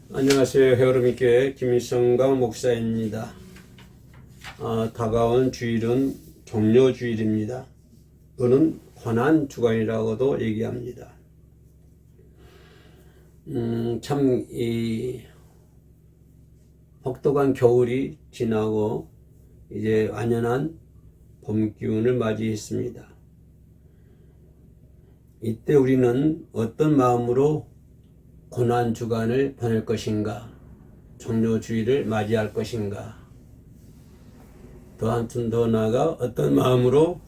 안녕하세요. 헤어로미교회 김일성강 목사입니다. 다가온 주일은 종료주일입니다. 또는 고난주간이라고도 얘기합니다. 참 이 혹독한 겨울이 지나고 이제 완연한 봄 기운을 맞이했습니다. 이때 우리는 어떤 마음으로 고난주간을 보낼 것인가, 종료주일을 맞이할 것인가, 더 한층 더 나아가 어떤 마음으로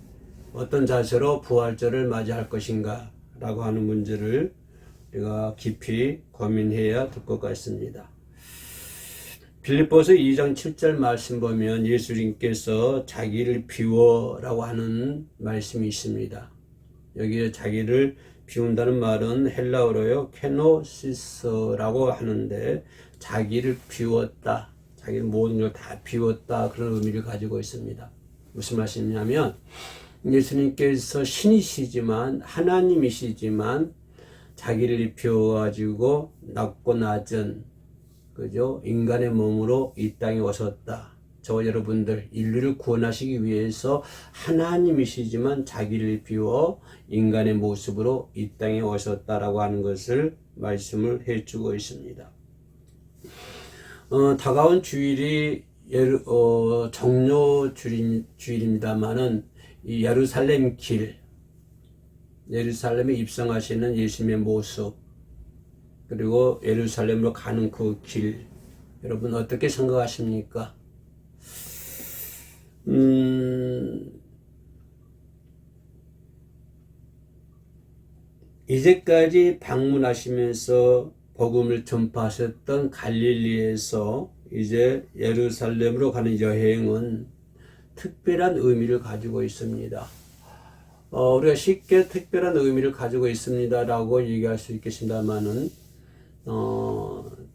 어떤 자세로 부활절을 맞이할 것인가 라고 하는 문제를 우리가 깊이 고민해야 될 것 같습니다. 빌립보서 2장 7절 말씀 보면 예수님께서 자기를 비워라고 하는 말씀이 있습니다. 여기에 자기를 비운다는 말은 헬라어로요 케노시스라고 하는데, 자기를 비웠다, 자기 모든 걸 다 비웠다, 그런 의미를 가지고 있습니다. 무슨 말씀이냐면 예수님께서 신이시지만, 하나님이시지만 자기를 비워가지고 낮고 낮은 그죠 인간의 몸으로 이 땅에 오셨다. 저와 여러분들 인류를 구원하시기 위해서 하나님이시지만 자기를 비워 인간의 모습으로 이 땅에 오셨다라고 하는 것을 말씀을 해주고 있습니다. 다가온 주일이 종료 주일입니다만은 이 예루살렘 길, 예루살렘에 입성하시는 예수님의 모습, 그리고 예루살렘으로 가는 그 길, 여러분 어떻게 생각하십니까? 이제까지 방문하시면서 복음을 전파하셨던 갈릴리에서 이제 예루살렘으로 가는 여행은 특별한 의미를 가지고 있습니다. 우리가 쉽게 특별한 의미를 가지고 있습니다라고 얘기할 수 있겠습니다만은,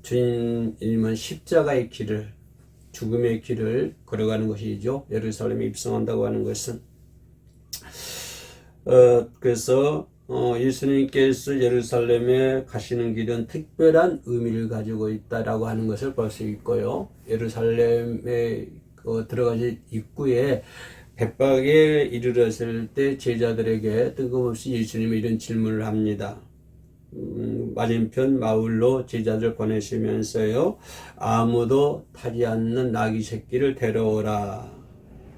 주님은 십자가의 길을, 죽음의 길을 걸어가는 것이죠. 예루살렘에 입성한다고 하는 것은. 그래서 예수님께서 예루살렘에 가시는 길은 특별한 의미를 가지고 있다라고 하는 것을 볼 수 있고요. 예루살렘에 들어가지 입구에 백박에 이르렀을 때 제자들에게 뜬금없이 예수님이 이런 질문을 합니다. 맞은편 마을로 제자들 보내시면서요, 아무도 타지 않는 나귀 새끼를 데려오라.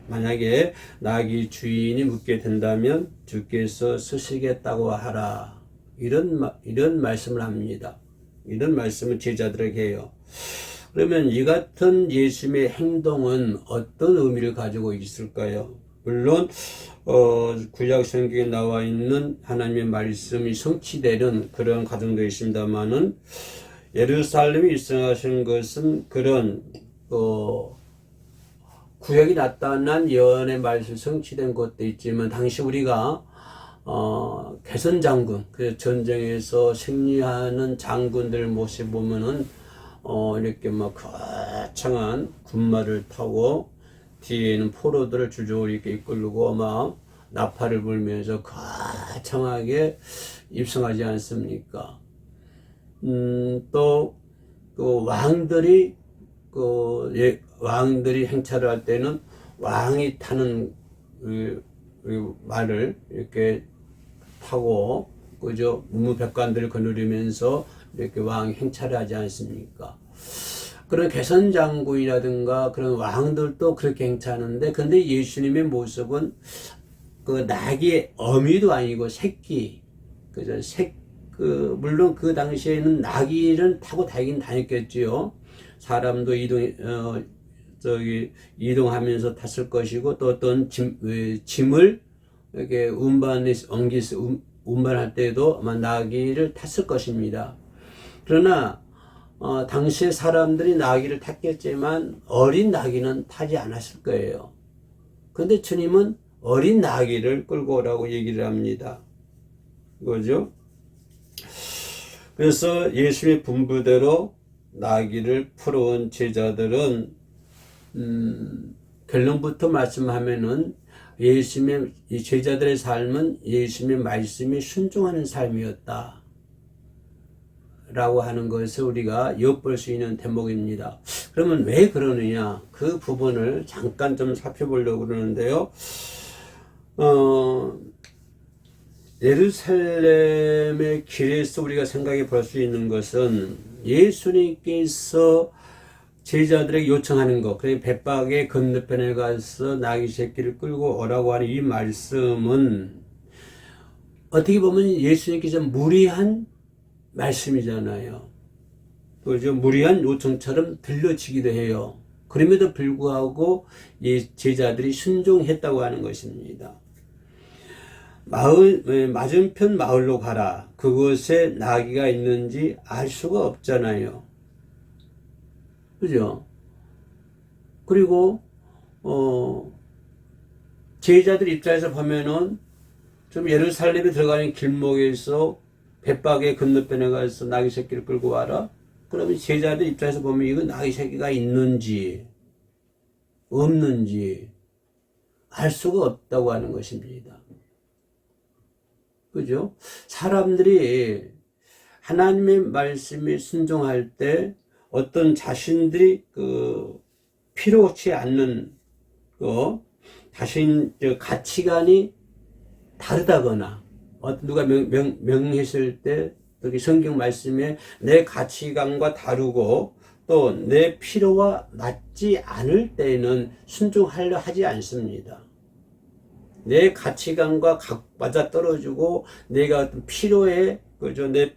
만약에 나귀 주인이 묻게 된다면 주께서 쓰시겠다고 하라. 이런 말씀을 합니다. 이런 말씀을 제자들에게 해요. 그러면 이 같은 예수님의 행동은 어떤 의미를 가지고 있을까요? 물론 구약 성경에 나와 있는 하나님의 말씀이 성취되는 그런 과정도 있습니다만은, 예루살렘에 입성하시는 것은 그런 구약이 나타난 예언의 말씀이 성취된 것도 있지만, 당시 우리가 개선 장군, 그 전쟁에서 승리하는 장군들 모습 보면은 이렇게 막 거창한 군마를 타고 뒤에는 포로들을 주저리 이렇게 이끌고 막 나팔을 불면서 거창하게 입성하지 않습니까? 또 왕들이 왕들이 행차를 할 때는 왕이 타는 말을 이렇게 타고, 그죠? 문무백관들을 거느리면서 이렇게 왕 행차를 하지 않습니까? 그런 개선장군이라든가 그런 왕들도 그렇게 행차하는데, 근데 예수님의 모습은 그 나귀의 어미도 아니고 새끼, 그죠? 물론 그 당시에는 나귀를 타고 다니긴 다녔겠지요. 사람도 이동하면서 탔을 것이고, 또 어떤 짐을 이렇게 운반할 때도 아마 나귀를 탔을 것입니다. 그러나 당시의 사람들이 나귀를 탔겠지만 어린 나귀는 타지 않았을 거예요. 그런데 주님은 어린 나귀를 끌고 오라고 얘기를 합니다. 그죠? 그래서 예수님의 분부대로 나귀를 풀어온 제자들은 결론부터 말씀하면은 예수님의 이 제자들의 삶은 예수님의 말씀에 순종하는 삶이었다. 라고 하는 것을 우리가 엿볼 수 있는 대목입니다. 그러면 왜 그러느냐? 그 부분을 잠깐 좀 살펴보려고 그러는데요. 예루살렘의 길에서 우리가 생각해 볼 수 있는 것은 예수님께서 제자들에게 요청하는 것, 그래 벳박의 건너편에 가서 나귀 새끼를 끌고 오라고 하는 이 말씀은 어떻게 보면 예수님께서 무리한 말씀이잖아요. 그죠? 무리한 요청처럼 들려지기도 해요. 그럼에도 불구하고 제자들이 순종했다고 하는 것입니다. 맞은편 마을로 가라. 그곳에 나귀가 있는지 알 수가 없잖아요. 그죠? 그리고 제자들 입장에서 보면은 좀 예루살렘에 들어가는 길목에서 벳박의 건너편에 가서 나귀 새끼를 끌고 와라. 그러면 제자들 입장에서 보면 이거 나귀 새끼가 있는지 없는지 알 수가 없다고 하는 것입니다. 그죠? 사람들이 하나님의 말씀에 순종할 때 어떤 자신들이 필요치 않는 가치관이 다르다거나 누가 명했을 때 여기 성경 말씀에 내 가치관과 다르고 또 내 필요와 맞지 않을 때에는 순종하려 하지 않습니다. 내 가치관과 맞아 떨어지고 내가 어떤 필요에 그죠? 내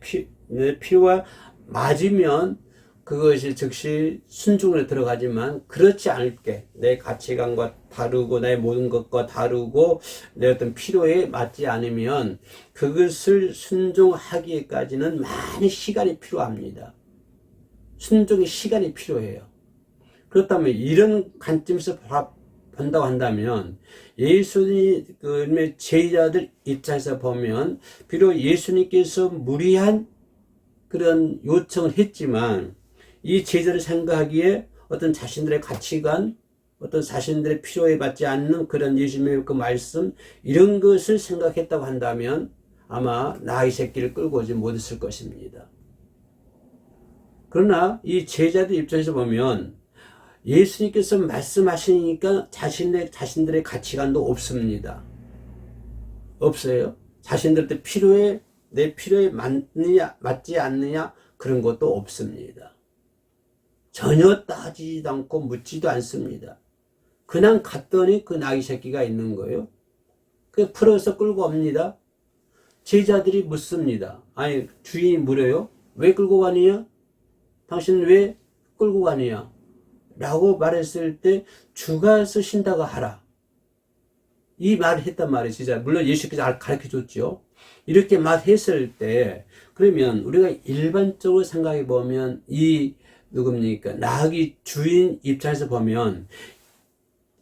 필요와 맞으면 그것이 즉시 순종으로 들어가지만 그렇지 않게 내 가치관과 다르고 내 모든 것과 다르고 내 어떤 필요에 맞지 않으면 그것을 순종하기까지는 많은 시간이 필요합니다. 순종의 시간이 필요해요. 그렇다면 이런 관점에서 본다고 한다면 예수님의 제자들 입장에서 보면 비록 예수님께서 무리한 그런 요청을 했지만 이 제자를 생각하기에 어떤 자신들의 가치관, 어떤 자신들의 필요에 맞지 않는 그런 예수님의 그 말씀 이런 것을 생각했다고 한다면 아마 나귀 새끼를 끌고 오지 못했을 것입니다. 그러나 이 제자들 입장에서 보면 예수님께서 말씀하시니까 자신들의 가치관도 없습니다. 없어요. 자신들한테 내 필요에 맞지 않느냐 그런 것도 없습니다. 전혀 따지지도 않고 묻지도 않습니다. 그냥 갔더니 그 나귀 새끼가 있는 거예요. 그 풀어서 끌고 옵니다. 제자들이 묻습니다. 아니 주인이 물어요. 왜 끌고 가느냐? 당신은 왜 끌고 가느냐? 라고 말했을 때 주가 쓰신다고 하라. 이 말을 했단 말이에요. 진짜 물론 예수께서 가르쳐 줬죠. 이렇게 말했을 때 그러면 우리가 일반적으로 생각해 보면 누굽니까? 나귀 주인 입장에서 보면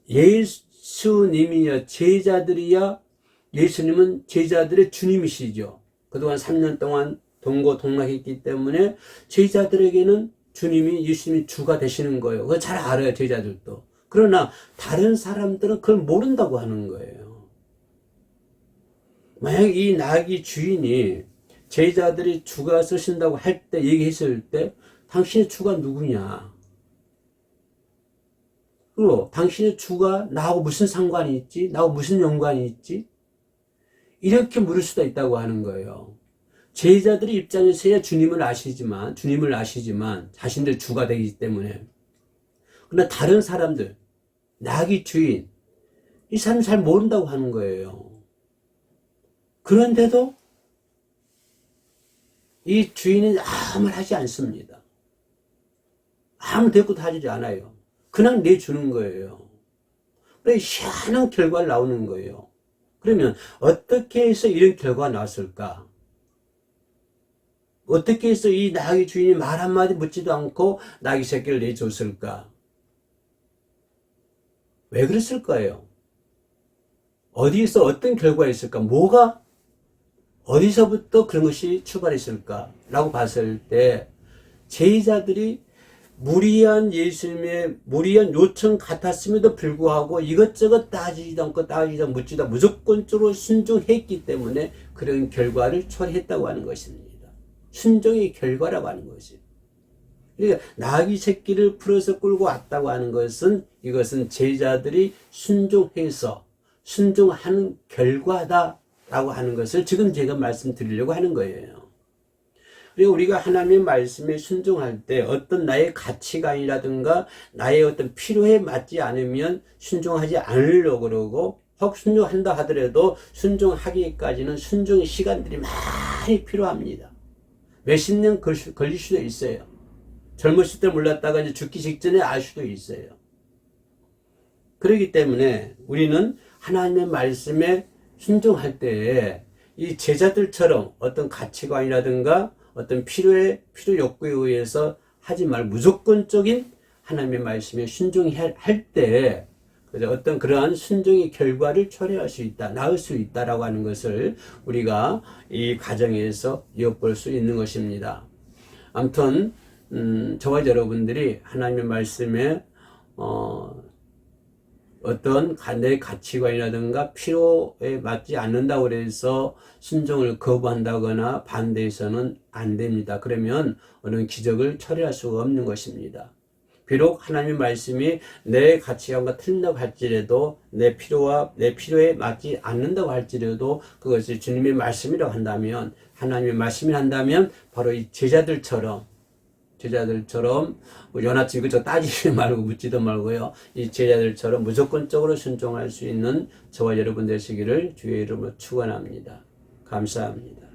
예수님이야 제자들이야 예수님은 제자들의 주님이시죠. 그동안 3년 동안 동고동락했기 때문에 제자들에게는 주님이 예수님이 주가 되시는 거예요. 그거 잘 알아요, 제자들도. 그러나 다른 사람들은 그걸 모른다고 하는 거예요. 만약 이 나귀 주인이 제자들이 주가 쓰신다고 할 때 얘기했을 때 당신의 주가 누구냐? 그리고 당신의 주가 나하고 무슨 상관이 있지? 나하고 무슨 연관이 있지? 이렇게 물을 수도 있다고 하는 거예요. 제자들의 입장에서야 주님을 아시지만 자신들 주가 되기 때문에. 그러나 다른 사람들, 나귀 주인, 이 사람 잘 모른다고 하는 거예요. 그런데도 이 주인은 아무 말 하지 않습니다. 아무 대꾸도 하지 않아요. 그냥 내주는 거예요. 그래서 희한한 결과가 나오는 거예요. 그러면 어떻게 해서 이런 결과가 나왔을까? 어떻게 해서 이 나귀 주인이 말 한마디 묻지도 않고 나귀 새끼를 내줬을까? 왜 그랬을까요? 어디에서 어떤 결과가 있을까? 어디서부터 그런 것이 출발했을까? 라고 봤을 때 제자들이 무리한 예수님의 무리한 요청 같았음에도 불구하고 이것저것 따지지도 않고 묻지도 않고 무조건적으로 순종했기 때문에 그런 결과를 초래했다고 하는 것입니다. 순종의 결과라고 하는 것이에요. 그러니까 나귀 새끼를 풀어서 끌고 왔다고 하는 것은 이것은 제자들이 순종해서 순종하는 결과다라고 하는 것을 지금 제가 말씀드리려고 하는 거예요. 그리고 우리가 하나님의 말씀에 순종할 때 어떤 나의 가치관이라든가 나의 어떤 필요에 맞지 않으면 순종하지 않으려고 그러고, 혹 순종한다 하더라도 순종하기까지는 순종의 시간들이 많이 필요합니다. 몇십 년 걸릴 수도 있어요. 젊었을 때 몰랐다가 이제 죽기 직전에 알 수도 있어요. 그렇기 때문에 우리는 하나님의 말씀에 순종할 때에 이 제자들처럼 어떤 가치관이라든가 어떤 필요 욕구에 의해서 하지 말고 무조건적인 하나님의 말씀에 순종할 때 어떤 그러한 순종의 결과를 초래할 수 있다, 낳을 수 있다라고 하는 것을 우리가 이 과정에서 엿볼 수 있는 것입니다. 아무튼 저와 여러분들이 하나님의 말씀에 어떤 내 가치관이라든가 필요에 맞지 않는다고 해서 순종을 거부한다거나 반대해서는 안 됩니다. 그러면 어느 기적을 초래할 수가 없는 것입니다. 비록 하나님의 말씀이 내 가치관과 틀린다고 할지라도 내 필요에 맞지 않는다고 할지라도 그것이 주님의 말씀이라고 한다면, 하나님의 말씀이란다면 바로 이 제자들처럼 요나치 그저 따지지 말고 묻지도 말고요. 이 제자들처럼 무조건적으로 순종할 수 있는 저와 여러분 되시기를 주의 이름으로 축원합니다. 감사합니다.